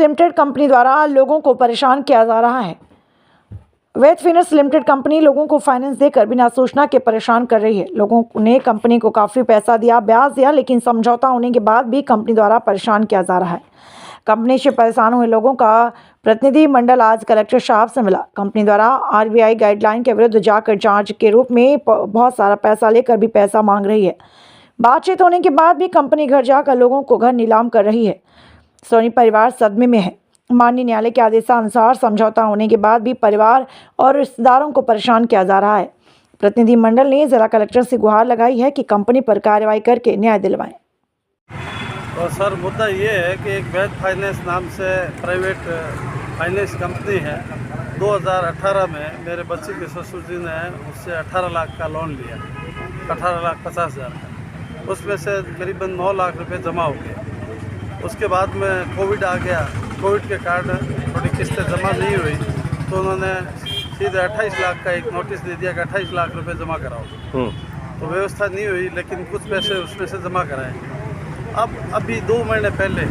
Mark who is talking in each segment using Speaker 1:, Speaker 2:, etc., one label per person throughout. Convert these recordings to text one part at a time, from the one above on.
Speaker 1: Limited company द्वारा लोगों को परेशान किया जा रहा है। वैद फिनर्स लिमिटेड कंपनी लोगों को फाइनेंस देकर बिना सूचना के परेशान कर रही है। लोगों ने कंपनी को काफ़ी पैसा दिया, ब्याज दिया, लेकिन समझौता होने के बाद भी कंपनी द्वारा परेशान किया जा रहा है। कंपनी से परेशान हुए लोगों का प्रतिनिधि मंडल आज कलेक्टर साहब से मिला। कंपनी द्वारा RBI गाइडलाइन के विरुद्ध जाकर जांच के रूप में बहुत सारा पैसा लेकर भी पैसा मांग रही है। बातचीत होने के बाद भी कंपनी घर जाकर लोगों को घर नीलाम कर रही है। सोनी परिवार सदमे में है। माननीय न्यायालय के आदेशानुसार समझौता होने के बाद भी परिवार और रिश्तेदारों को परेशान किया जा रहा है। प्रतिनिधि मंडल ने जिला कलेक्टर से गुहार लगाई है कि कंपनी पर कार्रवाई करके न्याय दिलवाएं।
Speaker 2: और सर, मुद्दा ये है कि एक वैद फाइनेंस नाम से प्राइवेट फाइनेंस कंपनी है। 2018 में मेरे बच्चे के ससुर जी ने उससे 18 लाख का लोन लिया, 18,50,000 का। उसमें से करीबन 9 लाख रुपए जमा हो गए। उसके बाद में कोविड आ गया। कोविड के कारण थोड़ी किस्तें जमा नहीं हुई, तो उन्होंने सीधे 28 लाख का एक नोटिस दे दिया कि 28 लाख रुपए जमा कराओ। तो व्यवस्था नहीं हुई, लेकिन कुछ पैसे उसमें से जमा कराए। अब अभी 2 महीने पहले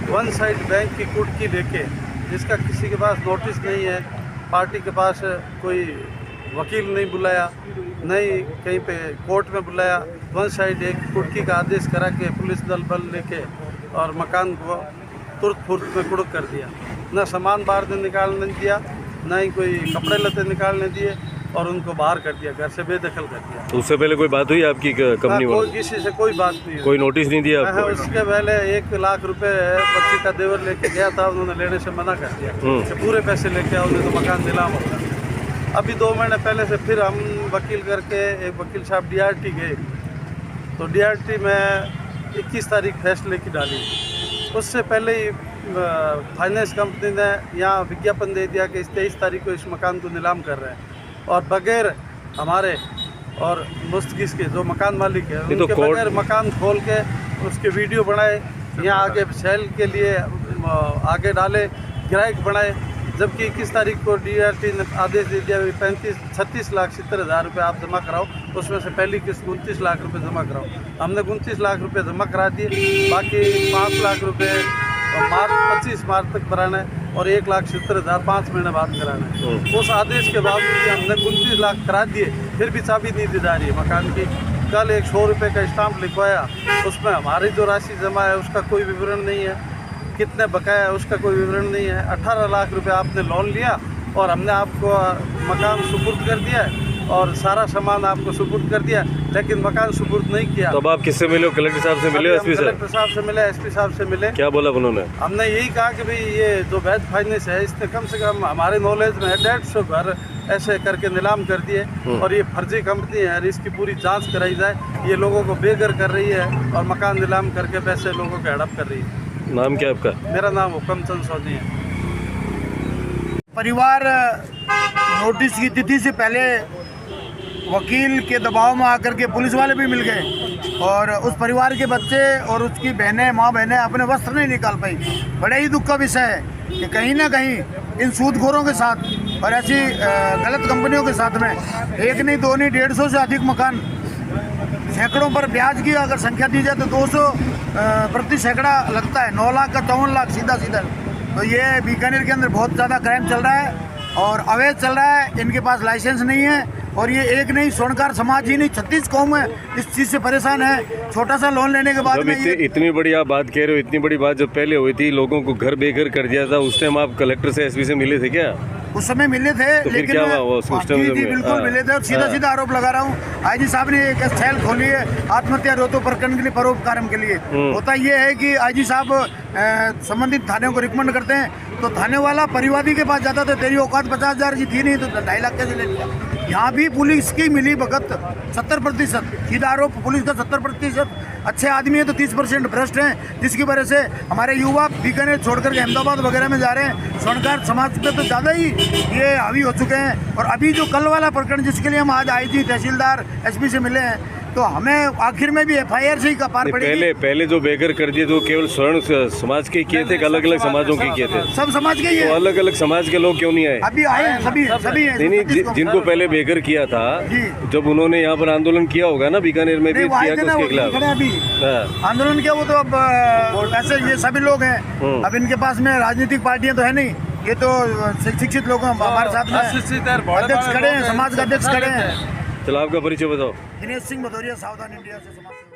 Speaker 2: वन साइड बैंक की कुर्की लेके, जिसका किसी के पास नोटिस नहीं है, पार्टी के पास कोई वकील नहीं बुलाया, नहीं कहीं पे कोर्ट में बुलाया, वन साइड एक कुर्की का आदेश करा के पुलिस दल बल लेके और मकान को तुरंत फुर्त में कुड़क कर दिया। ना सामान बाहर से निकालने दिया, ना ही कोई कपड़े लते निकालने दिए, और उनको बाहर कर दिया, घर से बेदखल कर दिया।
Speaker 3: तो उससे पहले कोई बात हुई आपकी कंपनी वालों?
Speaker 2: कोई किसी से कोई बात नहीं हुई।
Speaker 3: कोई नोटिस नहीं दिया आपको?
Speaker 2: उसके पहले 1 लाख रुपए बच्ची का देवर लेके गया था, उन्होंने लेने से मना कर दिया कि पूरे पैसे लेके आओ, नहीं तो मकान नीलाम होगा। अभी 2 महीने पहले से फिर हम वकील करके एक वकील साहब DRT गए, तो DRT में 21 तारीख फैसले की डाली। उससे पहले ही फाइनेंस कंपनी ने यहाँ विज्ञापन दे दिया कि 23 तारीख को इस मकान को नीलाम कर रहे हैं, और बगैर हमारे और मुस्तकिस के जो मकान मालिक है उनके बगैर मकान खोल के उसके वीडियो बनाए, यहाँ आगे सेल के लिए आगे डाले, ग्राहक बनाए। जबकि 21 तारीख को DRT ने आदेश दे दिया 36 लाख 70 हज़ार रुपये आप जमा कराओ, उसमें से पहली किस्त 29 लाख रुपये जमा कराओ। हमने 29 लाख रुपये जमा करा दिए, बाकी 5 लाख रुपये 25 मार्च तक भराना है और 1,70,000 5 महीने बाद कराना है। उस आदेश के बावजूद हमने 29 लाख करा दिए, फिर भी चाबी नहीं दी जा रही है मकान की। कल एक 100 रुपये का स्टाम्प लिखवाया, उसमें हमारी जो राशि जमा है उसका कोई विवरण नहीं है, कितने बकाया है उसका कोई विवरण नहीं है। 18 लाख रुपए आपने लोन लिया और हमने आपको मकान सुपुर्द कर दिया है और सारा सामान आपको सुपुर्द कर दिया, लेकिन मकान सुपुर्द नहीं किया।
Speaker 3: तब आप किससे मिले? कलेक्टर साहब से मिले? SP साहब?
Speaker 2: कलेक्टर साहब से मिले, SP साहब से मिले।
Speaker 3: क्या बोला उन्होंने?
Speaker 2: हमने यही कहा कि भाई ये जो वैद फाइनेंस है, इसने कम से कम हमारे नॉलेज में 150 घर ऐसे करके नीलाम कर दिए, और ये फर्जी कंपनी है, इसकी पूरी जांच कराई जाए। ये लोगों को बेघर कर रही है और मकान नीलाम करके पैसे लोगों के हड़प कर रही है।
Speaker 3: नाम क्या आपका?
Speaker 2: मेरा नाम हुक्मचंद सोनी है।
Speaker 4: परिवार नोटिस की तिथि से पहले वकील के दबाव में आकर के पुलिस वाले भी मिल गए, और उस परिवार के बच्चे और उसकी बहनें, माँ बहनें अपने वस्त्र नहीं निकाल पाई। बड़े ही दुख का विषय है कि कहीं ना कहीं इन सूदखोरों के साथ और ऐसी गलत कंपनियों के साथ में एक नहीं, 2 नहीं, 150 से अधिक मकान, सैकड़ों पर ब्याज की अगर संख्या दी जाए तो 200 प्रति सैकड़ा लगता है। 9 लाख का 54 लाख सीधा सीधा। तो ये बीकानेर के अंदर बहुत ज़्यादा क्राइम चल रहा है और अवैध चल रहा है। इनके पास लाइसेंस नहीं है, और ये एक नहीं, स्वर्णकार समाज ही नहीं, 36 कौम है इस चीज़ से परेशान है। छोटा सा लोन लेने के बाद में
Speaker 3: इतनी बड़ी आप बात कह रहे हो, इतनी बड़ी बात जब पहले हुई थी, लोगों को घर बेघर कर दिया था, उस टाइम आप कलेक्टर से SP से मिले थे क्या?
Speaker 4: उस समय मिले थे,
Speaker 3: तो
Speaker 4: लेकिन
Speaker 3: क्या हुआ?
Speaker 4: जी बिल्कुल मिले थे, और सीधा सीधा आरोप लगा रहा हूँ। IG साहब ने एक सेल खोली है आत्महत्या रोको प्रकरण के लिए, परोपकार के लिए। होता ये है कि IG साहब संबंधित थाने को रिकमेंड करते हैं, तो थाने वाला परिवादी के पास जाता था, तेरी औकात 50,000 की थी नहीं तो 2.5 लाख कैसे ले लिया। यहाँ भी पुलिस की मिली भगत 70%, सीधा आरोप पुलिस का 70%। अच्छे आदमी है तो 30% भ्रष्ट हैं, जिसकी वजह से हमारे युवा बीकानेर छोड़कर के अहमदाबाद वगैरह में जा रहे हैं। स्वर्णकार समाज पे तो ज़्यादा ही ये हावी हो चुके हैं। और अभी जो कल वाला प्रकरण जिसके लिए हम आज IG, तहसीलदार, SP से मिले हैं, तो हमें आखिर में भी FIR से ही पार
Speaker 3: नहीं,
Speaker 4: पड़ेगी।
Speaker 3: पहले जो बेघर कर दिए तो केवल स्वर्ण समाज के किए थे कि अलग अलग समाजों के किए थे?
Speaker 4: सब समाज के ही
Speaker 3: तो
Speaker 4: है।
Speaker 3: अलग अलग समाज के लोग क्यों नहीं आए?
Speaker 4: अभी आए हैं, सभी सभी हैं।
Speaker 3: नहीं जिनको पहले बेघर किया था,
Speaker 4: जी।
Speaker 3: जब उन्होंने यहाँ पर आंदोलन किया होगा ना, बीकानेर में भी
Speaker 4: नहीं, वो आए
Speaker 3: किया
Speaker 4: थे
Speaker 3: कि
Speaker 4: ना,
Speaker 3: उसके
Speaker 4: वो
Speaker 3: खिलाफ?
Speaker 4: खड़े हैं अभी
Speaker 3: हाँ।
Speaker 4: आंदोलन किया, वो तो अब ऐसे ये सभी लोग हैं। अब इनके पास में राजनीतिक पार्टियां तो है नहीं, ये तो शिक्षित लोग हैं हमारे साथ में। अध्यक्ष खड़े हैं, समाज का अध्यक्ष खड़े हैं।
Speaker 3: चलो आपका परिचय बताओ।
Speaker 4: दिनेश सिंह भदौरिया, सावधान इंडिया से समाज।